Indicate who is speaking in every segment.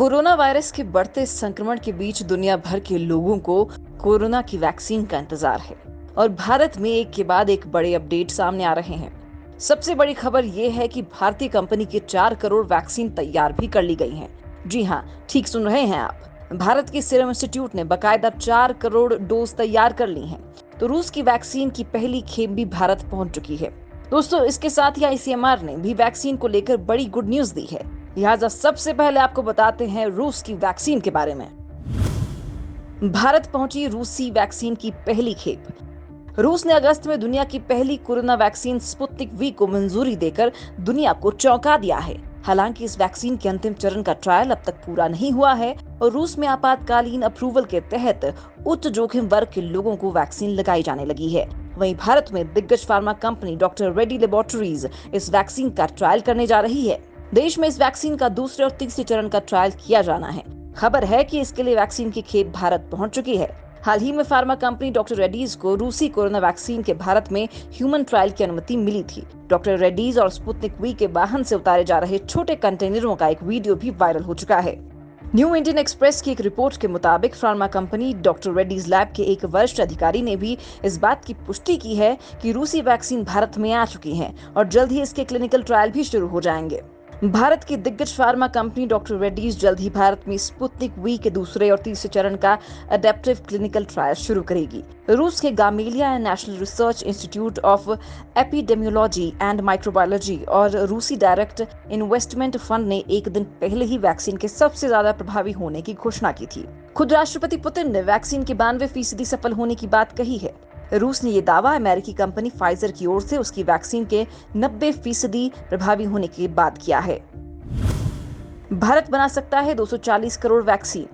Speaker 1: Corona virus के बढ़ते संक्रमण के बीच दुनिया भर के लोगों को कोरोना की वैक्सीन का इंतजार है और भारत में एक के बाद एक बड़े अपडेट सामने आ रहे हैं। सबसे बड़ी खबर यह है कि भारतीय कंपनी की 4 करोड़ वैक्सीन तैयार भी कर ली गई हैं। जी हाँ, ठीक सुन रहे हैं आप। भारत के सीरम इंस्टीट्यूट ने बकायदा 4 करोड़ डोज तैयार कर ली हैं। तो रूस की वैक्सीन की पहली खेप भी भारत पहुंच चुकी है। दोस्तों, इसके साथ ही आईसीएमआर ने भी वैक्सीन को लेकर बड़ी गुड न्यूज दी है। लिहाजा सबसे पहले आपको बताते हैं रूस की वैक्सीन के बारे में। भारत पहुंची रूसी वैक्सीन की पहली खेप। रूस ने अगस्त में दुनिया की पहली कोरोना वैक्सीन स्पुतनिक वी को मंजूरी देकर दुनिया को चौंका दिया है। हालांकि इस वैक्सीन के अंतिम चरण का ट्रायल अब तक पूरा नहीं हुआ है और रूस में आपातकालीन अप्रूवल के तहत उच्च जोखिम वर्ग के लोगों को वैक्सीन लगाई जाने लगी है। वहीं भारत में दिग्गज pharma company doctor Reddy laboratories इस वैक्सीन का ट्रायल करने जा रही है। देश में इस वैक्सीन का दूसरे और तीसरे चरण का ट्रायल किया जाना है। खबर है कि इसके लिए वैक्सीन की खेप भारत पहुंच चुकी है। हाल ही में फार्मा कंपनी डॉक्टर रेड्डीज को रूसी कोरोना वैक्सीन के भारत में ह्यूमन ट्रायल की अनुमति मिली थी। डॉक्टर रेड्डीज और स्पुतनिक वी के वाहन से उतारे जा रहे छोटे कंटेनरों का एक वीडियो भी वायरल हो चुका है। न्यू इंडियन एक्सप्रेस की एक रिपोर्ट के मुताबिक pharma company doctor Reddy's lab के एक वरिष्ठ अधिकारी ने भी इस बात की पुष्टि की है कि रूसी वैक्सीन भारत में आ चुकी है और जल्द ही इसके क्लिनिकल ट्रायल भी शुरू हो जाएंगे। भारत की दिग्गज फार्मा कंपनी डॉक्टर रेड्डीज जल्द ही भारत में स्पुतनिक वी के दूसरे और तीसरे चरण का अडेप्टिव क्लिनिकल ट्रायल शुरू करेगी। रूस के Gamaleya National Research Institute of Epidemiology and Microbiology और रूसी डायरेक्ट इन्वेस्टमेंट फंड ने एक दिन पहले ही वैक्सीन के सबसे ज्यादा प्रभावी होने की घोषणा की थी। खुद राष्ट्रपति पुतिन ने वैक्सीन के 92% सफल होने की बात कही है। रूस ने ये दावा अमेरिकी कंपनी फाइजर की ओर से उसकी वैक्सीन के 90% प्रभावी होने के बाद किया है। भारत बना सकता है 240 करोड़ वैक्सीन।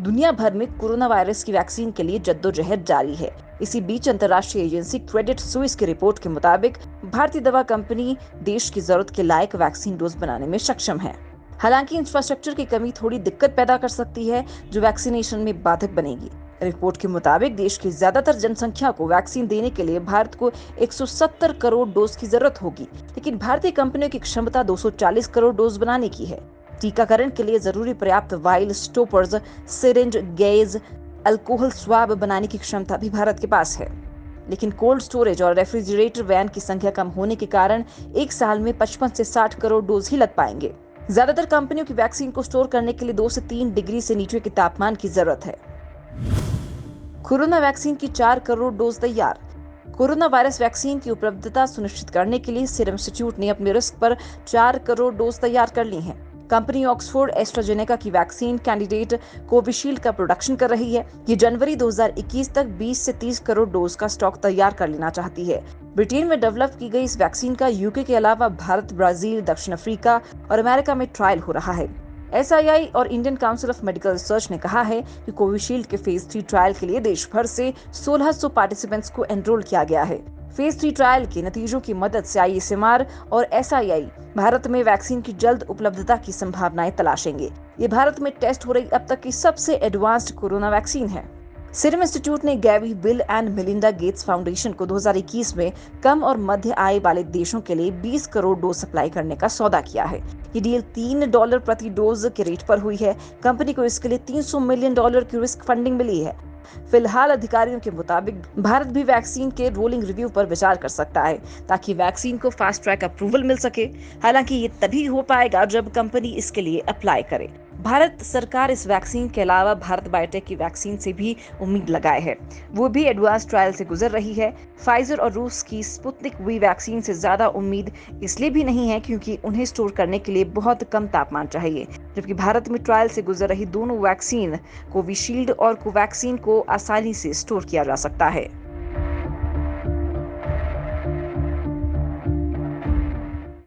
Speaker 1: दुनिया भर में कोरोना वायरस की वैक्सीन के लिए जद्दोजहद जारी है। इसी बीच अंतर्राष्ट्रीय एजेंसी क्रेडिट स्विस की रिपोर्ट के मुताबिक भारतीय दवा कंपनी देश की जरूरत के लायक वैक्सीन डोज बनाने में सक्षम है। हालांकि इंफ्रास्ट्रक्चर की कमी थोड़ी दिक्कत पैदा कर सकती है, जो वैक्सीनेशन में बाधक बनेगी। रिपोर्ट के मुताबिक देश की ज्यादातर जनसंख्या को वैक्सीन देने के लिए भारत को 170 करोड़ डोज की जरूरत होगी, लेकिन भारतीय कंपनियों की क्षमता 240 करोड़ डोज बनाने की है। टीकाकरण के लिए जरूरी पर्याप्त while, stoppers, syringe, gas, alcohol swab बनाने की क्षमता भी भारत के पास है। लेकिन कोल्ड स्टोरेज और रेफ्रिजरेटर वैन की संख्या कम होने के कारण एक साल में 55 से 60 करोड़ डोज ही लग पाएंगे। ज्यादातर कंपनियों की वैक्सीन को स्टोर करने के लिए 2 से 3 डिग्री से नीचे के तापमान की जरूरत है। कोरोना वैक्सीन की 4 करोड़ डोज तैयार। कोरोना वायरस वैक्सीन की उपलब्धता सुनिश्चित करने के लिए सीरम इंस्टीट्यूट ने अपने रिस्क पर 4 करोड़ डोज तैयार कर ली हैं। कंपनी ऑक्सफोर्ड एस्ट्राजेनेका की वैक्सीन कैंडिडेट कोविशील्ड का प्रोडक्शन कर रही है। ये जनवरी 2021 तक 20 से 30 करोड़ डोज का स्टॉक तैयार कर लेना चाहती है। ब्रिटेन में डेवलप की गई इस वैक्सीन का यूके के अलावा भारत, ब्राजील, दक्षिण अफ्रीका और अमेरिका में ट्रायल हो रहा है। SII और Indian council of medical research ने कहा है कि कोविशील्ड के फेज 3 ट्रायल के लिए देश भर से 1600 पार्टिसिपेंट्स को एनरोल किया गया है। फेज 3 ट्रायल के नतीजों की मदद से ICMR और SII भारत में वैक्सीन की जल्द उपलब्धता की संभावनाएं तलाशेंगे। ये भारत में टेस्ट हो रही अब तक की सबसे एडवांस्ड कोरोना वैक्सीन है। सीरम इंस्टीट्यूट ने Gavi, Bill and Melinda Gates Foundation को 2021 में कम और मध्य आय वाले देशों के लिए 20 करोड़ डोज सप्लाई करने का सौदा किया है। ये डील $3 प्रति डोज के रेट पर हुई है। कंपनी को इसके लिए $300 मिलियन की रिस्क फंडिंग मिली है। फिलहाल अधिकारियों के मुताबिक भारत भी वैक्सीन के रोलिंग रिव्यू पर विचार कर सकता है, ताकि वैक्सीन को फास्ट ट्रैक अप्रूवल मिल सके। हालांकि ये तभी हो पाएगा जब कंपनी इसके लिए अप्लाई करे। भारत सरकार इस वैक्सीन के अलावा भारत बायोटेक की वैक्सीन से भी उम्मीद लगाए है। वो भी एडवांस ट्रायल से गुजर रही है। फाइजर और रूस की स्पुतनिक वी वैक्सीन से ज्यादा उम्मीद इसलिए भी नहीं है क्योंकि उन्हें स्टोर करने के लिए बहुत कम तापमान चाहिए, जबकि भारत में ट्रायल से गुजर रही दोनों वैक्सीन कोविशील्ड और कोवैक्सीन को आसानी से स्टोर किया जा सकता है।